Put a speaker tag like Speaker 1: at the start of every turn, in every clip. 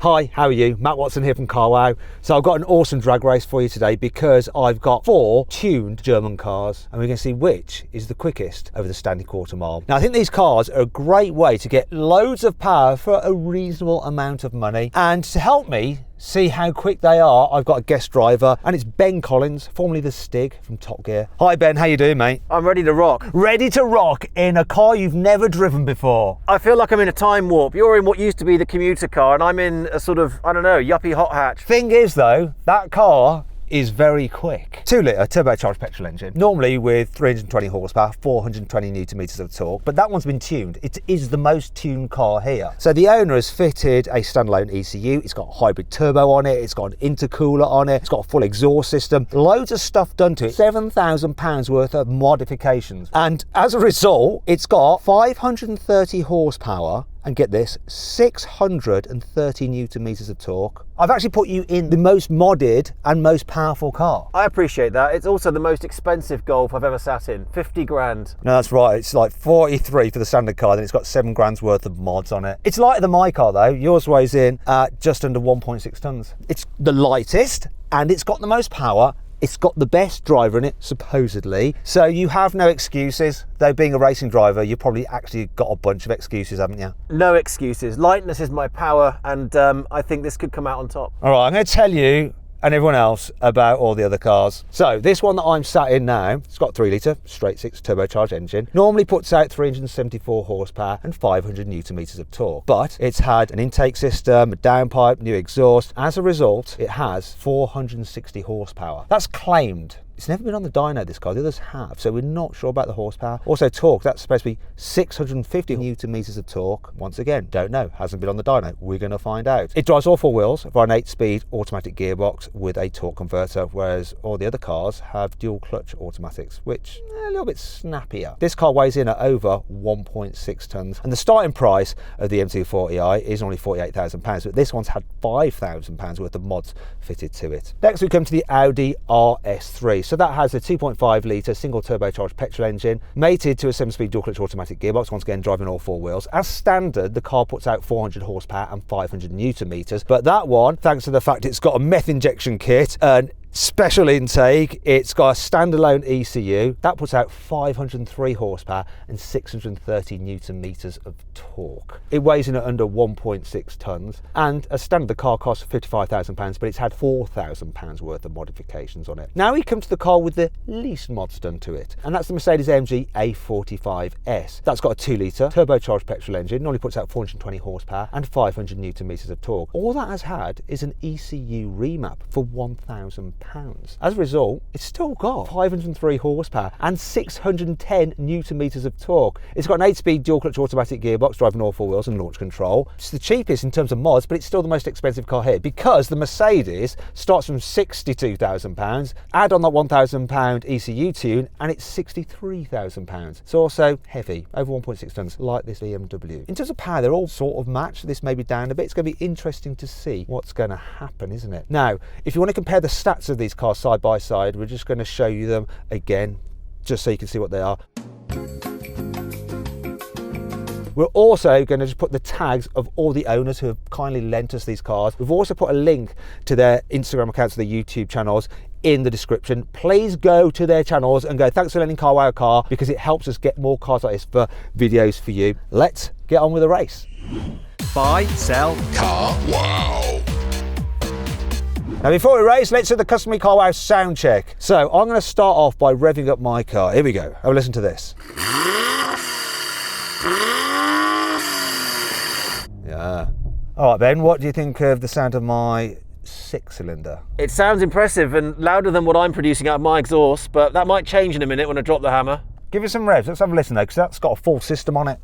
Speaker 1: Hi, how are you? Matt Watson here from Carwow. So I've got an awesome drag race for you today because I've got 4 tuned German cars and we're going to see which is the quickest over the standing quarter mile. Now I think these cars are a great way to get loads of power for a reasonable amount of money, and to help me see how quick they are, I've got a guest driver, and it's Ben Collins, formerly the Stig from Top Gear. Hi Ben, how you doing, mate?
Speaker 2: I'm ready to rock.
Speaker 1: Ready to rock in a car you've never driven before.
Speaker 2: I feel like I'm in a time warp. You're in what used to be the commuter car and I'm in a sort of, I don't know, yuppie hot hatch.
Speaker 1: Thing is though, that car is very quick. 2-litre turbocharged petrol engine, normally with 320 horsepower, 420 newton meters of torque, but that one's been tuned. It is the most tuned car here. So the owner has fitted a standalone ECU, it's got a hybrid turbo on it, it's got an intercooler on it, it's got a full exhaust system, loads of stuff done to it, £7,000 worth of modifications. And as a result, it's got 530 horsepower, and get this, 630 newton meters of torque. I've actually put you in the most modded and most powerful car.
Speaker 2: I appreciate that. It's also the most expensive Golf I've ever sat in, 50 grand.
Speaker 1: No, that's right. It's like 43 for the standard car, then it's got 7 grand's worth of mods on it. It's lighter than my car though. Yours weighs in at just under 1.6 tons. It's the lightest and it's got the most power. It's got the best driver in it, supposedly. So you have no excuses. Though being a racing driver, you've probably actually got a bunch of excuses, haven't you?
Speaker 2: No excuses. Lightness is my power, and I think this could come out on top.
Speaker 1: All right, I'm going to tell you and everyone else about all the other cars. So this one that I'm sat in now, it's got 3-litre straight 6 turbocharged engine, normally puts out 374 horsepower and 500 newton meters of torque, but it's had an intake system, a downpipe, new exhaust. As a result, it has 460 horsepower. That's claimed. It's never been on the dyno, this car, the others have, so we're not sure about the horsepower. Also torque, that's supposed to be 650 newton meters of torque. Once again, don't know, hasn't been on the dyno, we're going to find out. It drives all 4 wheels via an 8-speed automatic gearbox with a torque converter, whereas all the other cars have dual clutch automatics, which are a little bit snappier. This car weighs in at over 1.6 tons, and the starting price of the M240i is only £48,000, but this one's had £5,000 worth of mods fitted to it. Next we come to the Audi RS3. So that has a 2.5-litre single turbocharged petrol engine, mated to a 7-speed dual clutch automatic gearbox, once again driving all 4 wheels. As standard, the car puts out 400 horsepower and 500 newton meters, but that one, thanks to the fact it's got a meth injection kit and special intake, it's got a standalone ECU, that puts out 503 horsepower and 630 newton meters of torque. It weighs in at under 1.6 tons, and as standard the car costs £55,000, but it's had £4,000 worth of modifications on it. Now we come to the car with the least mods done to it, and that's the Mercedes-AMG A45S. That's got a 2-litre turbocharged petrol engine, normally puts out 420 horsepower and 500 newton meters of torque. All that has had is an ECU remap for £1,000. As a result, it's still got 503 horsepower and 610 newton meters of torque. It's got an 8-speed dual clutch automatic gearbox driving all 4 wheels and launch control. It's the cheapest in terms of mods, but it's still the most expensive car here because the Mercedes starts from £62,000. Add on that £1,000 ECU tune and it's £63,000. It's also heavy, over 1.6 tons, like this BMW. In terms of power, they're all sort of matched. This may be down a bit. It's going to be interesting to see what's going to happen, isn't it? Now, if you want to compare the stats of these cars side by side, we're just going to show you them again just so you can see what they are. We're also going to just put the tags of all the owners who have kindly lent us these cars. We've also put a link to their Instagram accounts, their YouTube channels in the description. Please go to their channels and go, thanks for lending Carwow a car, because it helps us get more cars like this for videos for you. Let's get on with the race.
Speaker 2: Buy, sell,
Speaker 3: Carwow.
Speaker 1: Now before we race, let's do the customary Carwow sound check. So I'm going to start off by revving up my car. Here we go. Have a listen to this. Yeah. All right, Ben, what do you think of the sound of my 6-cylinder?
Speaker 2: It sounds impressive and louder than what I'm producing out of my exhaust, but that might change in a minute when I drop the hammer.
Speaker 1: Give it some revs. Let's have a listen though, because that's got a full system on it.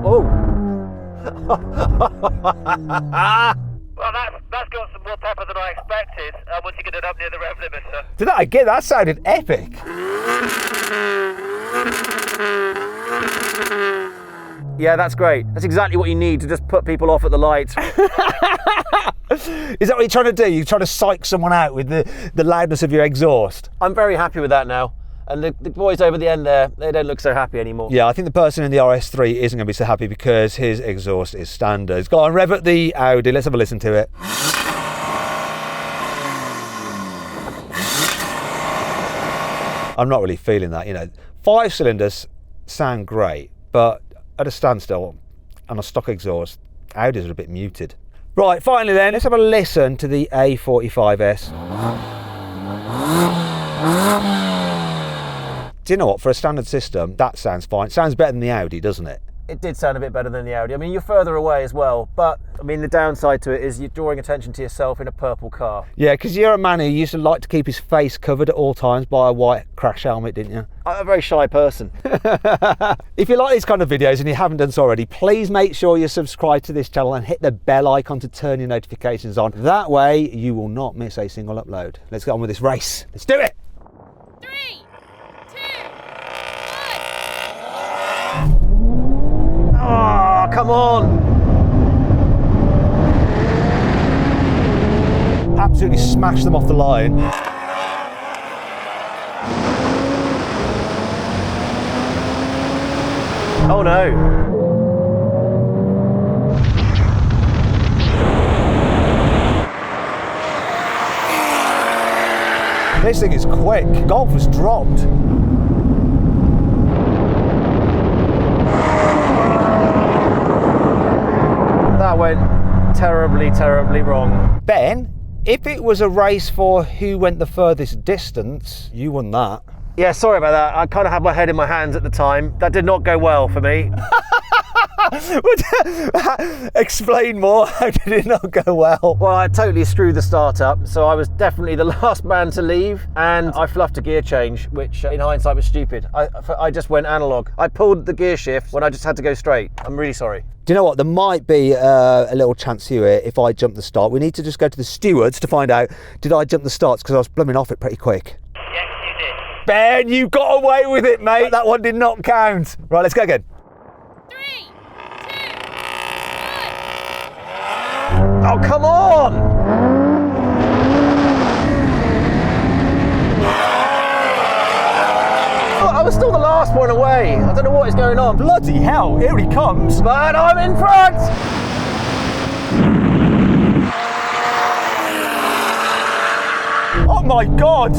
Speaker 2: Oh. Well, that's got some more pepper than I expected once you get it up near the rev limiter.
Speaker 1: Did that again? That sounded epic.
Speaker 2: Yeah, that's great. That's exactly what you need to just put people off at the lights.
Speaker 1: Is that what you're trying to do? You're trying to psych someone out with the loudness of your exhaust?
Speaker 2: I'm very happy with that now. And the boys over the end there, they don't look so happy anymore.
Speaker 1: Yeah, I think the person in the RS3 isn't going to be so happy because his exhaust is standard. Go on, rev at the Audi. Let's have a listen to it. I'm not really feeling that, you know. 5 cylinders sound great, but at a standstill and a stock exhaust, Audis are a bit muted. Right, finally then, let's have a listen to the A45S. Do you know what, for a standard system, that sounds fine. Sounds better than the Audi, doesn't it?
Speaker 2: It did sound a bit better than the Audi. I mean, you're further away as well, but I mean, the downside to it is you're drawing attention to yourself in a purple car.
Speaker 1: Yeah, because you're a man who used to like to keep his face covered at all times by a white crash helmet, didn't you?
Speaker 2: I'm a very shy person.
Speaker 1: If you like these kind of videos and you haven't done so already, please make sure you subscribe to this channel and hit the bell icon to turn your notifications on. That way you will not miss a single upload. Let's get on with this race. Let's do it!
Speaker 3: 3, 2, 1.
Speaker 2: Oh, come on!
Speaker 1: Absolutely smash them off the line.
Speaker 2: Oh no!
Speaker 1: This thing is quick. Golf was dropped.
Speaker 2: That went terribly, terribly wrong.
Speaker 1: Ben, if it was a race for who went the furthest distance, you won that.
Speaker 2: Yeah, sorry about that. I kind of had my head in my hands at the time. That did not go well for me.
Speaker 1: Explain more. How did it not go well?
Speaker 2: Well, I totally screwed the start up, so I was definitely the last man to leave, and I fluffed a gear change, which in hindsight was stupid. I just went analog. I pulled the gear shift when I just had to go straight. I'm really sorry.
Speaker 1: Do you know what? There might be a little chance here if I jump the start. We need to just go to the stewards to find out, did I jump the starts? Because I was blooming off it pretty quick.
Speaker 3: Yes, you did.
Speaker 1: Ben, you got away with it, mate. That one did not count. Right, let's go again.
Speaker 3: 3, 2, 1.
Speaker 2: Oh, come on! I was still the last one away. I don't know what is going on.
Speaker 1: Bloody hell, here he comes.
Speaker 2: But I'm in front!
Speaker 1: Oh my God.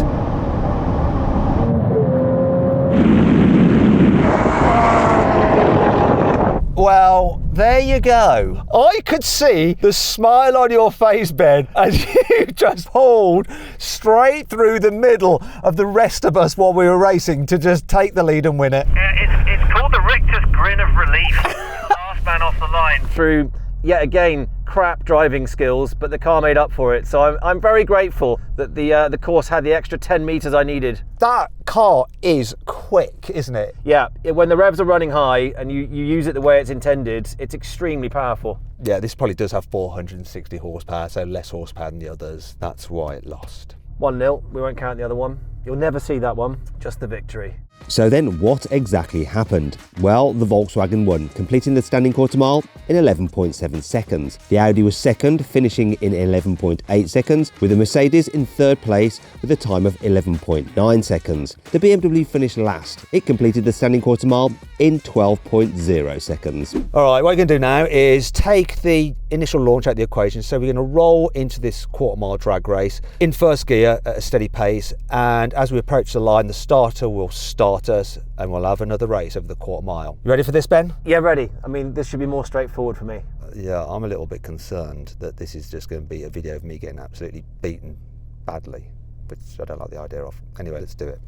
Speaker 1: Well, there you go. I could see the smile on your face, Ben, as you just pulled straight through the middle of the rest of us while we were racing to just take the lead and win it.
Speaker 4: It's called the Richter's grin of relief. Last man off the line.
Speaker 2: Through, yet again, crap driving skills, but the car made up for it. So I'm very grateful that the course had the extra 10 metres I needed.
Speaker 1: That car is quick, isn't it?
Speaker 2: Yeah, when the revs are running high and you use it the way it's intended, it's extremely powerful.
Speaker 1: Yeah, this probably does have 460 horsepower, so less horsepower than the others. That's why it lost.
Speaker 2: 1-0, we won't count the other one. You'll never see that one, just the victory.
Speaker 5: So then what exactly happened? Well, the Volkswagen won, completing the standing quarter mile in 11.7 seconds. The Audi was second, finishing in 11.8 seconds, with the Mercedes in third place with a time of 11.9 seconds. The BMW finished last. It completed the standing quarter mile in 12.0 seconds.
Speaker 1: All right, what we're going to do now is take the initial launch out of the equation. So we're going to roll into this quarter mile drag race in first gear at a steady pace. And as we approach the line, the starter will start us and we'll have another race over the quarter mile. You ready for this, Ben?
Speaker 2: Yeah, ready. I mean, this should be more straightforward for me.
Speaker 1: Yeah, I'm a little bit concerned that this is just going to be a video of me getting absolutely beaten badly, which I don't like the idea of. Anyway, let's do it.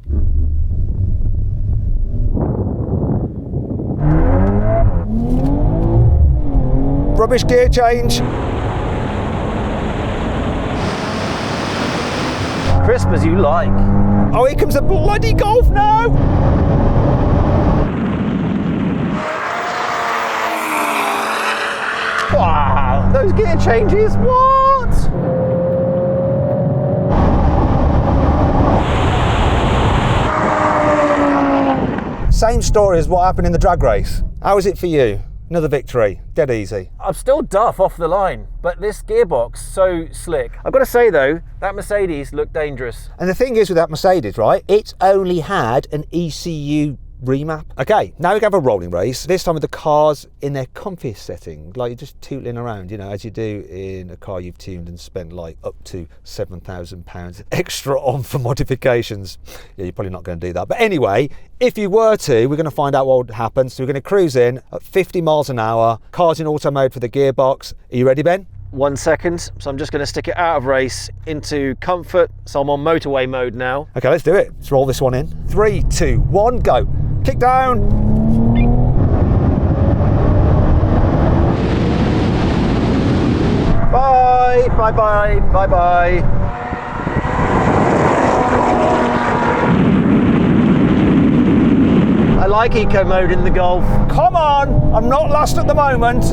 Speaker 1: Rubbish gear change.
Speaker 2: Crisp as you like.
Speaker 1: Oh, here comes a bloody Golf now!
Speaker 2: Wow, those gear changes, what?
Speaker 1: Same story as what happened in the drag race. How was it for you? Another victory, dead easy.
Speaker 2: I'm still duff off the line, but this gearbox, so slick. I've got to say though, that Mercedes looked dangerous.
Speaker 1: And the thing is with that Mercedes, right, it only had an ECU remap. Okay, now we have a rolling race, this time with the cars in their comfiest setting, like you're just tootling around, you know, as you do in a car you've tuned and spent like up to £7,000 extra on for modifications. Yeah, you're probably not going to do that. But anyway, if you were to, we're going to find out what would happen. So we're going to cruise in at 50 miles an hour, cars in auto mode for the gearbox. Are you ready, Ben?
Speaker 2: 1 second, so I'm just going to stick it out of race into comfort, so I'm on motorway mode now.
Speaker 1: Okay, let's do it. Let's roll this one in. 3, 2, 1, go. Kick down.
Speaker 2: Bye, bye, bye, bye, bye. I like eco mode in the Golf.
Speaker 1: Come on, I'm not last at the moment.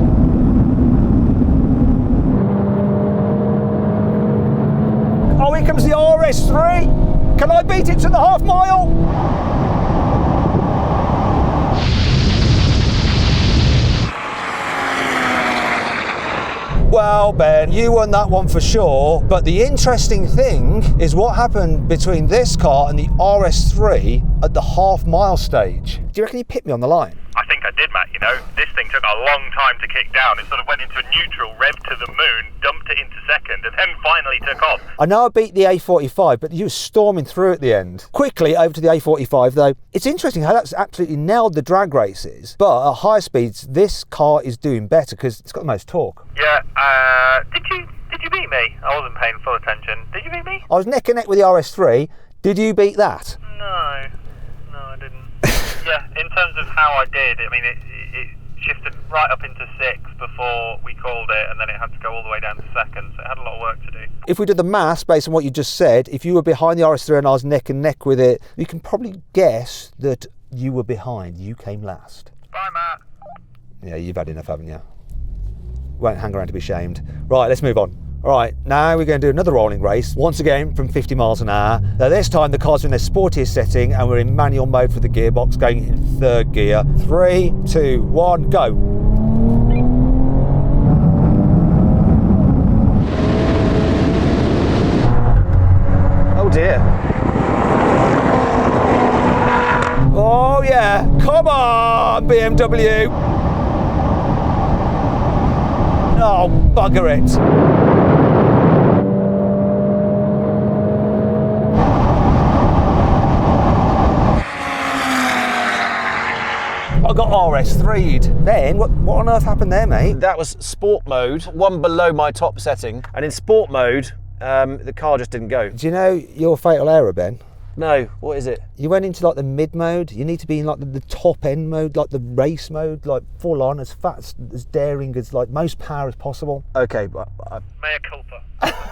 Speaker 1: Oh, here comes the RS3. Can I beat it to the half mile? Well, Ben, you won that one for sure, but the interesting thing is what happened between this car and the RS3 at the half mile stage. Do you reckon you picked me on the line?
Speaker 4: I think I did, Matt, you know. This thing took a long time to kick down. It sort of went into neutral, revved to the moon, dumped it into second, and then finally took off.
Speaker 1: I know I beat the A45, but you were storming through at the end. Quickly over to the A45 though. It's interesting how that's absolutely nailed the drag races, but at higher speeds, this car is doing better because it's got the most torque.
Speaker 4: Yeah, did you beat me? I wasn't paying full attention. Did you beat me?
Speaker 1: I was neck and neck with the RS3. Did you beat that?
Speaker 4: No, I didn't. Yeah, in terms of how I did, I mean, it shifted right up into 6 before we called it, and then it had to go all the way down to 2nd, so it had a lot of work to do.
Speaker 1: If we did the maths based on what you just said, if you were behind the RS3 and I was neck and neck with it, you can probably guess that you were behind. You came last.
Speaker 4: Bye, Matt.
Speaker 1: Yeah, you've had enough, haven't you? Won't hang around to be shamed. Right, let's move on. All right, now we're going to do another rolling race, once again from 50 miles an hour. Now this time the car's in their sportiest setting and we're in manual mode for the gearbox, going in 3rd gear. 3, 2, 1, go.
Speaker 2: Oh dear.
Speaker 1: Oh yeah, come on BMW. Oh, bugger it. I got RS3'd. Ben, what on earth happened there, mate?
Speaker 2: That was sport mode, one below my top setting, and in sport mode, the car just didn't go.
Speaker 1: Do you know your fatal error, Ben?
Speaker 2: No, what is it?
Speaker 1: You went into like the mid mode. You need to be in like the top end mode, like the race mode, like full on, as fast, as daring, as like most power as possible.
Speaker 2: Okay, but
Speaker 4: Mea culpa.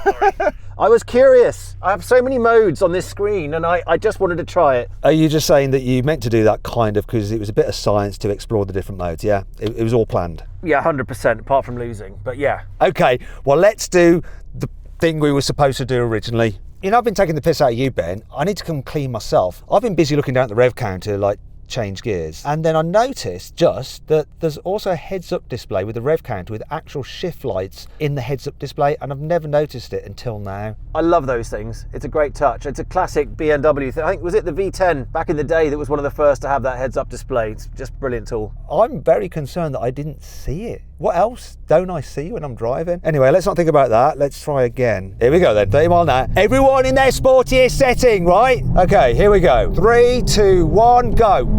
Speaker 4: Sorry.
Speaker 2: I was curious. I have so many modes on this screen and I just wanted to try it.
Speaker 1: Are you just saying that you meant to do that kind of because it was a bit of science to explore the different modes? Yeah, it was all planned.
Speaker 2: Yeah, 100%, apart from losing, but yeah.
Speaker 1: Okay, well, let's do the thing we were supposed to do originally. You know, I've been taking the piss out of you, Ben. I need to come clean myself. I've been busy looking down at the rev counter, like change gears. And then I noticed just that there's also a heads-up display with the rev counter with actual shift lights in the heads-up display, and I've never noticed it until now.
Speaker 2: I love those things. It's a great touch. It's a classic BMW thing. I think, was it the V10 back in the day that was one of the first to have that heads-up display? It's just a brilliant tool.
Speaker 1: I'm very concerned that I didn't see it. What else don't I see when I'm driving? Anyway, let's not think about that. Let's try again. Here we go then, 30 mile an hour. Everyone in their sportiest setting, right? Okay, here we go. 3, 2, 1, go.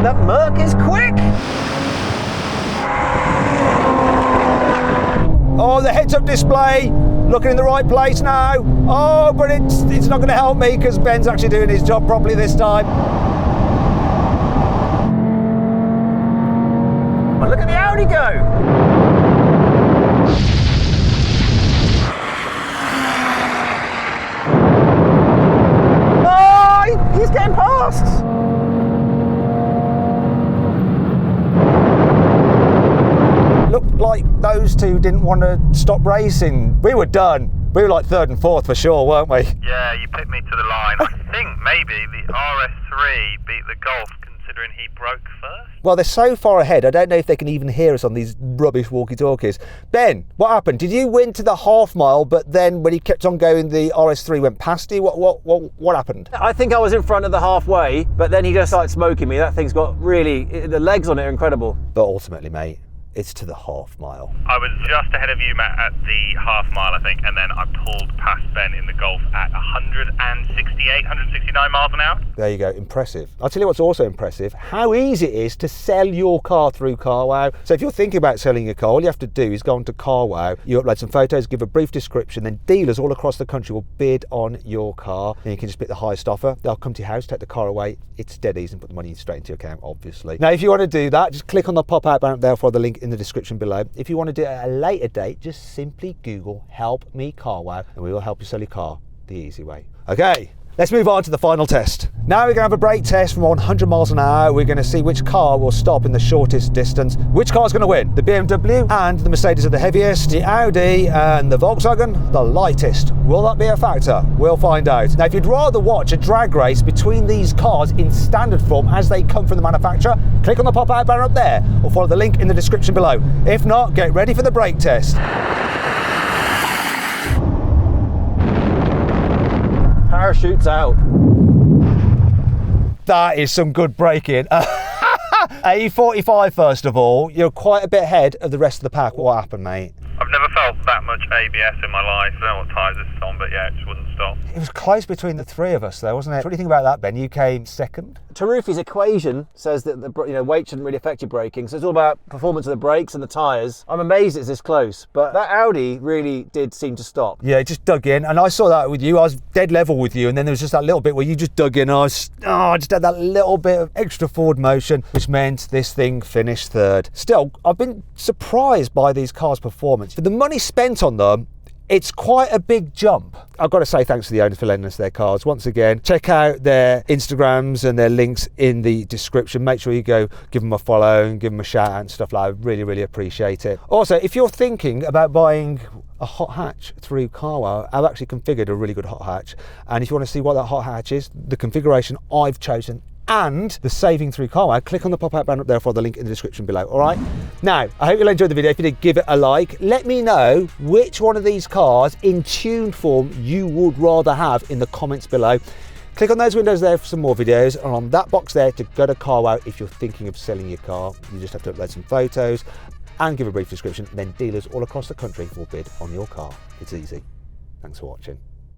Speaker 2: That Merc is quick!
Speaker 1: Oh, the heads-up display, looking in the right place now. Oh, but it's not going to help me because Ben's actually doing his job properly this time.
Speaker 2: But look at the Audi go! Oh, he's getting past!
Speaker 1: Looked like those two didn't want to stop racing. We were done. We were like 3rd and 4th for sure, weren't we?
Speaker 4: Yeah, you picked me to the line. I think maybe the RS3 beat the Golf considering he broke first.
Speaker 1: Well, they're so far ahead, I don't know if they can even hear us on these rubbish walkie-talkies. Ben, what happened? Did you win to the half mile, but then when he kept on going, the RS3 went past you? What happened?
Speaker 2: I think I was in front of the halfway, but then he just started smoking me. That thing's got really, the legs on it are incredible.
Speaker 1: But ultimately, mate, it's to the half mile.
Speaker 4: I was just ahead of you, Matt, at the half mile, I think, and then I pulled past Ben in the Golf at 168, 169 miles an hour.
Speaker 1: There you go, impressive. I'll tell you what's also impressive, how easy it is to sell your car through CarWow. So if you're thinking about selling your car, all you have to do is go onto CarWow, you upload some photos, give a brief description, then dealers all across the country will bid on your car, and you can just pick the highest offer. They'll come to your house, take the car away. It's dead easy and put the money straight into your account, obviously. Now, if you want to do that, just click on the pop-out banner there for the link in the description below. If you want to do it at a later date, just simply Google "Help Me CarWow" and we will help you sell your car the easy way. Okay, let's move on to the final test. Now we're going to have a brake test from 100 miles an hour. We're going to see which car will stop in the shortest distance. Which car is going to win? The BMW and the Mercedes are the heaviest, the Audi and the Volkswagen the lightest. Will that be a factor? We'll find out. Now, if you'd rather watch a drag race between these cars in standard form as they come from the manufacturer, click on the pop-out banner up there or follow the link in the description below. If not, get ready for the brake test.
Speaker 2: Parachutes out.
Speaker 1: That is some good braking. A45 first of all, you're quite a bit ahead of the rest of the pack. What happened, mate?
Speaker 4: I've never felt that much ABS in my life. I don't know what tyres this is on, but yeah, it just wouldn't stop.
Speaker 1: It was close between the three of us though, wasn't it? What do you think about that, Ben? You came second.
Speaker 2: Tarufi's equation says that the weight shouldn't really affect your braking, so it's all about performance of the brakes and the tyres. I'm amazed it's this close, but that Audi really did seem to stop.
Speaker 1: Yeah, it just dug in, and I saw that with you. I was dead level with you, and then there was just that little bit where you just dug in, and I just had that little bit of extra forward motion, which meant this thing finished third. Still, I've been surprised by these cars' performance. For the money spent on them, it's quite a big jump. I've got to say thanks to the owners for lending us their cars. Once again, check out their Instagrams and their links in the description. Make sure you go give them a follow and give them a shout out and stuff like that. I really, really appreciate it. Also, if you're thinking about buying a hot hatch through CarWow, I've actually configured a really good hot hatch. And if you want to see what that hot hatch is, the configuration I've chosen and the saving through CarWow, click on the pop-out banner up there for the link in the description below. All right. Now, I hope you'll enjoy the video. If you did, give it a like. Let me know which one of these cars in tuned form you would rather have in the comments below. Click on those windows there for some more videos, and on that box there to go to CarWow if you're thinking of selling your car. You just have to upload some photos and give a brief description. Then dealers all across the country will bid on your car. It's easy. Thanks for watching.